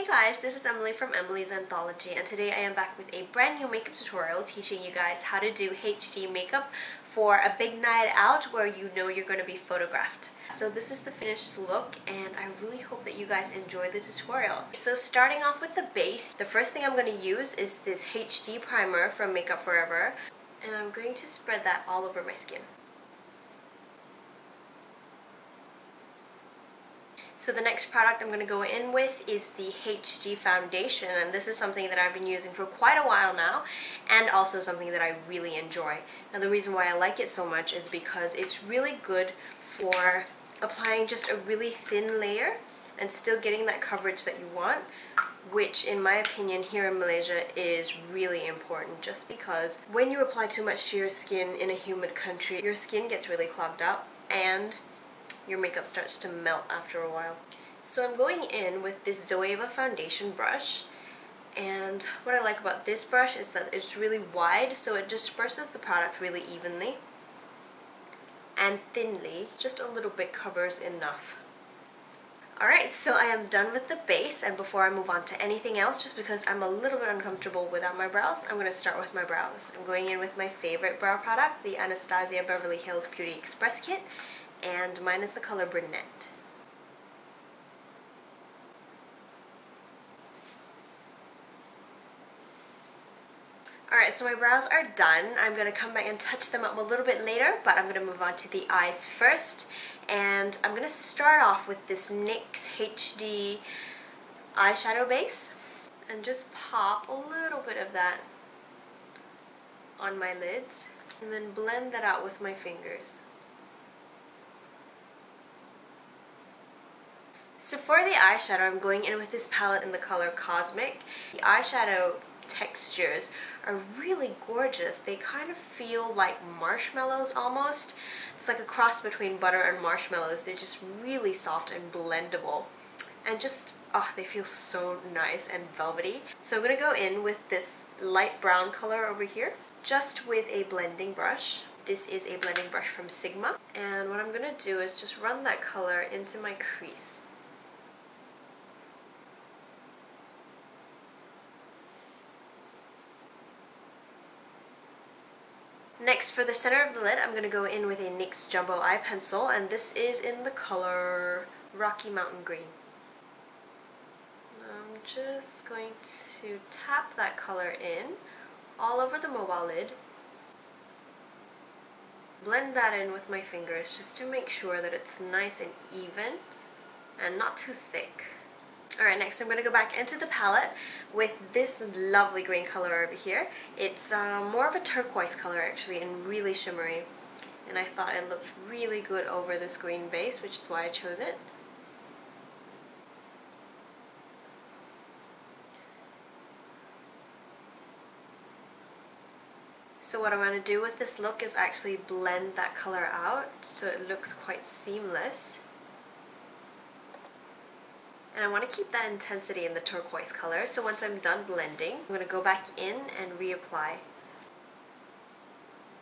Hey guys, this is Emily from Emily's Anthology, and today I am back with a brand new makeup tutorial teaching you guys how to do HD makeup for a big night out where you know you're going to be photographed. So this is the finished look, and I really hope that you guys enjoy the tutorial. So starting off with the base, the first thing I'm going to use is this HD primer from Makeup Forever, and I'm going to spread that all over my skin. So the next product I'm going to go in with is the HD foundation, and this is something that I've been using for quite a while now, and also something that I really enjoy. Now the reason why I like it so much is because it's really good for applying just a really thin layer and still getting that coverage that you want, which in my opinion here in Malaysia is really important, just because when you apply too much to your skin in a humid country, your skin gets really clogged up and your makeup starts to melt after a while. So I'm going in with this Zoeva foundation brush, and what I like about this brush is that it's really wide, so it disperses the product really evenly and thinly. Just a little bit covers enough. Alright, so I am done with the base, and before I move on to anything else, just because I'm a little bit uncomfortable without my brows, I'm going to start with my brows. I'm going in with my favorite brow product, the Anastasia Beverly Hills Beauty Express Kit, and mine is the color Brunette. Alright, so my brows are done. I'm going to come back and touch them up a little bit later, but I'm going to move on to the eyes first. And I'm going to start off with this NYX HD eyeshadow base and just pop a little bit of that on my lids and then blend that out with my fingers. So for the eyeshadow, I'm going in with this palette in the color Cosmic. The eyeshadow textures are really gorgeous. They kind of feel like marshmallows almost. It's like a cross between butter and marshmallows. They're just really soft and blendable. And just, oh, they feel so nice and velvety. So I'm going to go in with this light brown color over here, just with a blending brush. This is a blending brush from Sigma. And what I'm going to do is just run that color into my crease. Next, for the center of the lid, I'm going to go in with a NYX Jumbo Eye Pencil, and this is in the color Rocky Mountain Green. I'm just going to tap that color in all over the mobile lid. Blend that in with my fingers just to make sure that it's nice and even and not too thick. Alright, next I'm going to go back into the palette with this lovely green color over here. It's more of a turquoise color actually, and really shimmery. And I thought it looked really good over this green base, which is why I chose it. So what I want to do with this look is actually blend that color out so it looks quite seamless. And I want to keep that intensity in the turquoise color, so once I'm done blending, I'm going to go back in and reapply.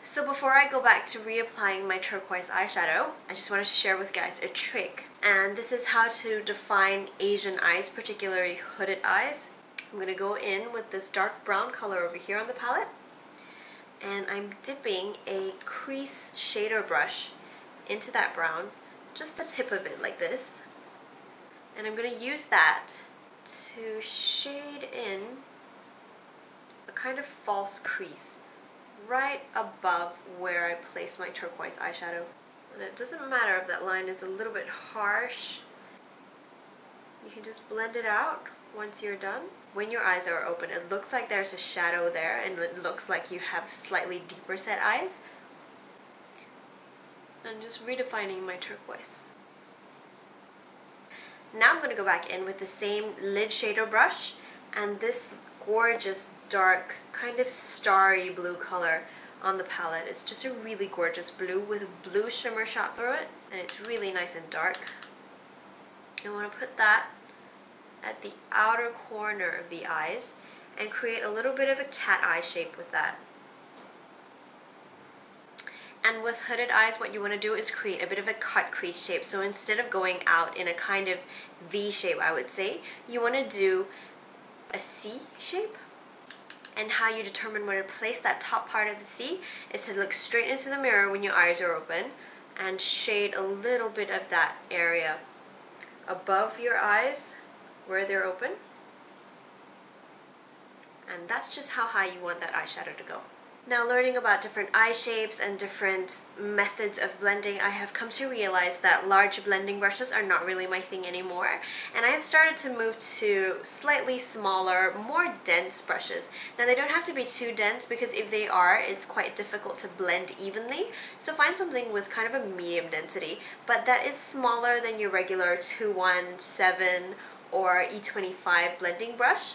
So before I go back to reapplying my turquoise eyeshadow, I just wanted to share with you guys a trick. And this is how to define Asian eyes, particularly hooded eyes. I'm going to go in with this dark brown color over here on the palette, and I'm dipping a crease shader brush into that brown, just the tip of it like this. And I'm going to use that to shade in a kind of false crease right above where I place my turquoise eyeshadow. And it doesn't matter if that line is a little bit harsh. You can just blend it out once you're done. When your eyes are open, it looks like there's a shadow there, and it looks like you have slightly deeper set eyes. I'm just redefining my turquoise. Now I'm going to go back in with the same lid shader brush and this gorgeous dark kind of starry blue color on the palette. It's just a really gorgeous blue with a blue shimmer shot through it, and it's really nice and dark. I want to put that at the outer corner of the eyes and create a little bit of a cat eye shape with that. And with hooded eyes, what you want to do is create a bit of a cut crease shape. So instead of going out in a kind of V shape, I would say, you want to do a C shape. And how you determine where to place that top part of the C is to look straight into the mirror when your eyes are open and shade a little bit of that area above your eyes where they're open. And that's just how high you want that eyeshadow to go. Now, learning about different eye shapes and different methods of blending, I have come to realize that large blending brushes are not really my thing anymore, and I have started to move to slightly smaller, more dense brushes. Now, they don't have to be too dense because if they are, it's quite difficult to blend evenly, so find something with kind of a medium density, but that is smaller than your regular 217 or E25 blending brush.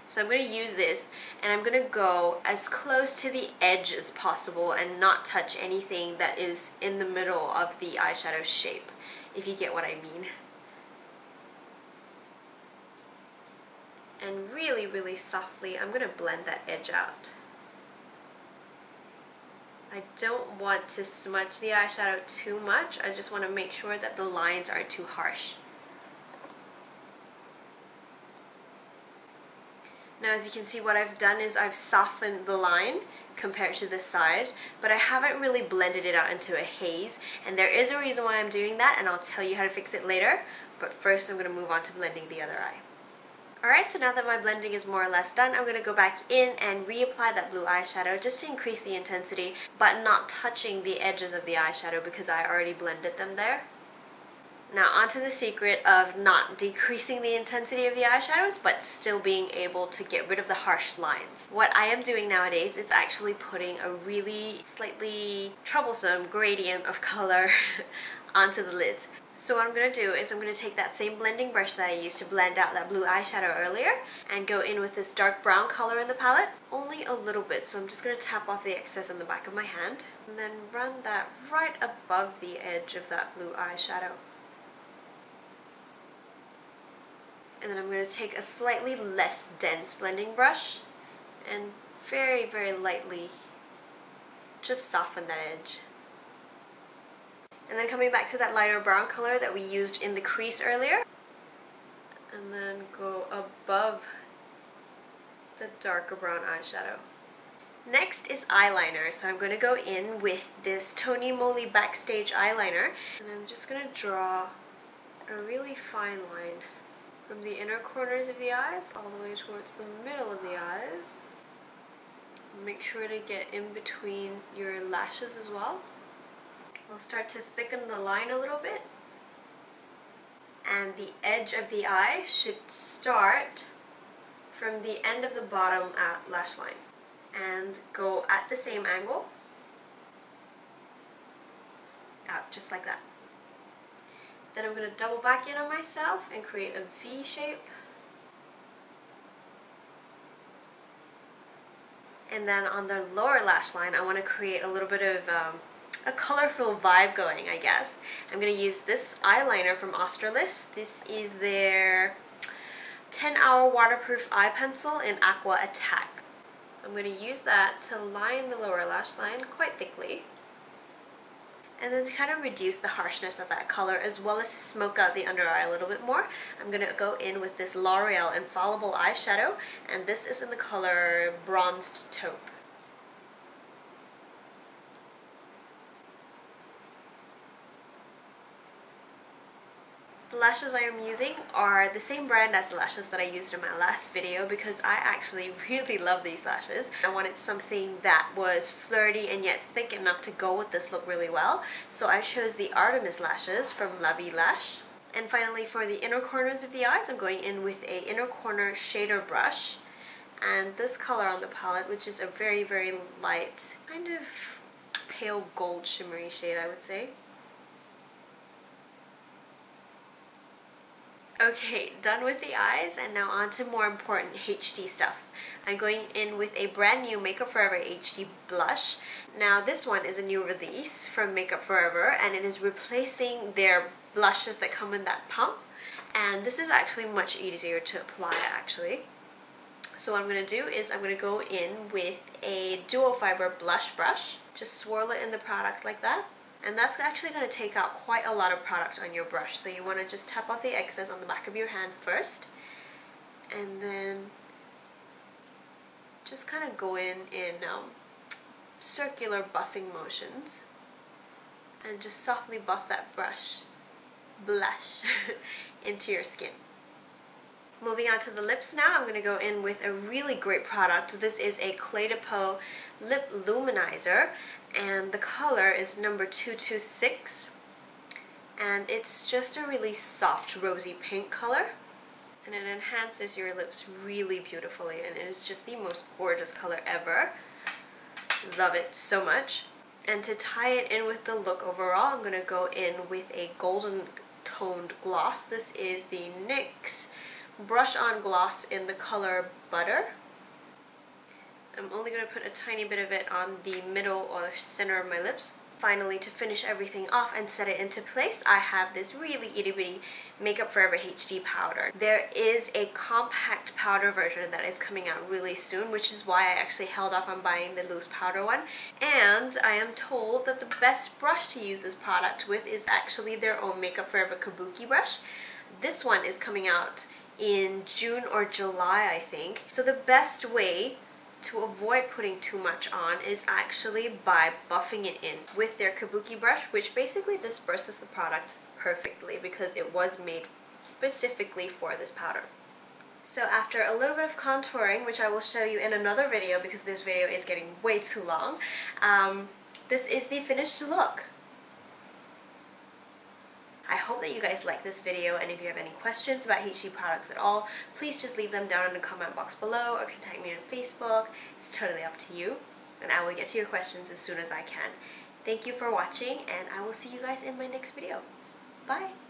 So I'm going to use this and I'm going to go as close to the edge as possible and not touch anything that is in the middle of the eyeshadow shape, if you get what I mean. And really, really softly, I'm going to blend that edge out. I don't want to smudge the eyeshadow too much, I just want to make sure that the lines aren't too harsh. Now, as you can see, what I've done is I've softened the line compared to this side, but I haven't really blended it out into a haze, and there is a reason why I'm doing that, and I'll tell you how to fix it later, but first I'm going to move on to blending the other eye. Alright, so now that my blending is more or less done, I'm going to go back in and reapply that blue eyeshadow just to increase the intensity, but not touching the edges of the eyeshadow because I already blended them there. Now onto the secret of not decreasing the intensity of the eyeshadows but still being able to get rid of the harsh lines. What I am doing nowadays is actually putting a really slightly troublesome gradient of color onto the lids. So what I'm going to do is I'm going to take that same blending brush that I used to blend out that blue eyeshadow earlier and go in with this dark brown color in the palette. Only a little bit, so I'm just going to tap off the excess on the back of my hand and then run that right above the edge of that blue eyeshadow. And then I'm going to take a slightly less dense blending brush and very, very lightly just soften that edge. And then coming back to that lighter brown color that we used in the crease earlier, and then go above the darker brown eyeshadow. Next is eyeliner, so I'm going to go in with this Tony Moly Backstage eyeliner, and I'm just going to draw a really fine line from the inner corners of the eyes all the way towards the middle of the eyes. Make sure to get in between your lashes as well. We'll start to thicken the line a little bit, and the edge of the eye should start from the end of the bottom lash line and go at the same angle out, just like that. Then I'm going to double back in on myself and create a V shape. And then on the lower lash line, I want to create a little bit of a colorful vibe going, I guess. I'm going to use this eyeliner from Australis. This is their 10-hour waterproof eye pencil in Aqua Attack. I'm going to use that to line the lower lash line quite thickly, and then to kind of reduce the harshness of that color as well as to smoke out the under eye a little bit more. I'm going to go in with this L'Oreal Infallible eyeshadow, and this is in the color Bronzed Taupe. The lashes I am using are the same brand as the lashes that I used in my last video because I actually really love these lashes. I wanted something that was flirty and yet thick enough to go with this look really well, so I chose the Artemis lashes from La Vie Lash. And finally, for the inner corners of the eyes, I'm going in with a inner corner shader brush and this color on the palette, which is a very, very light, kind of pale gold shimmery shade, I would say. Okay, done with the eyes, and now on to more important HD stuff. I'm going in with a brand new Makeup Forever HD blush. Now this one is a new release from Makeup Forever, and it is replacing their blushes that come in that pump. And this is actually much easier to apply actually. So what I'm going to do is I'm going to go in with a dual fiber blush brush. Just swirl it in the product like that. And that's actually going to take out quite a lot of product on your brush. So you want to just tap off the excess on the back of your hand first. And then just kind of go in circular buffing motions. And just softly buff that blush into your skin. Moving on to the lips now, I'm going to go in with a really great product. This is a Clé de Peau Lip Luminizer, and the color is number 226. And it's just a really soft rosy pink color. And it enhances your lips really beautifully, and it is just the most gorgeous color ever. Love it so much. And to tie it in with the look overall, I'm going to go in with a golden toned gloss. This is the NYX Brush On Gloss in the color Butter. I'm only going to put a tiny bit of it on the middle or center of my lips. Finally, to finish everything off and set it into place, I have this really itty bitty Makeup Forever HD powder. There is a compact powder version that is coming out really soon, which is why I actually held off on buying the loose powder one. And I am told that the best brush to use this product with is actually their own Makeup Forever Kabuki brush. This one is coming out in June or July, I think. So the best way to avoid putting too much on is actually by buffing it in with their Kabuki brush, which basically disperses the product perfectly because it was made specifically for this powder. So after a little bit of contouring, which I will show you in another video because this video is getting way too long, this is the finished look. I hope that you guys like this video, and if you have any questions about HD products at all, please just leave them down in the comment box below or contact me on Facebook. It's totally up to you, and I will get to your questions as soon as I can. Thank you for watching, and I will see you guys in my next video. Bye!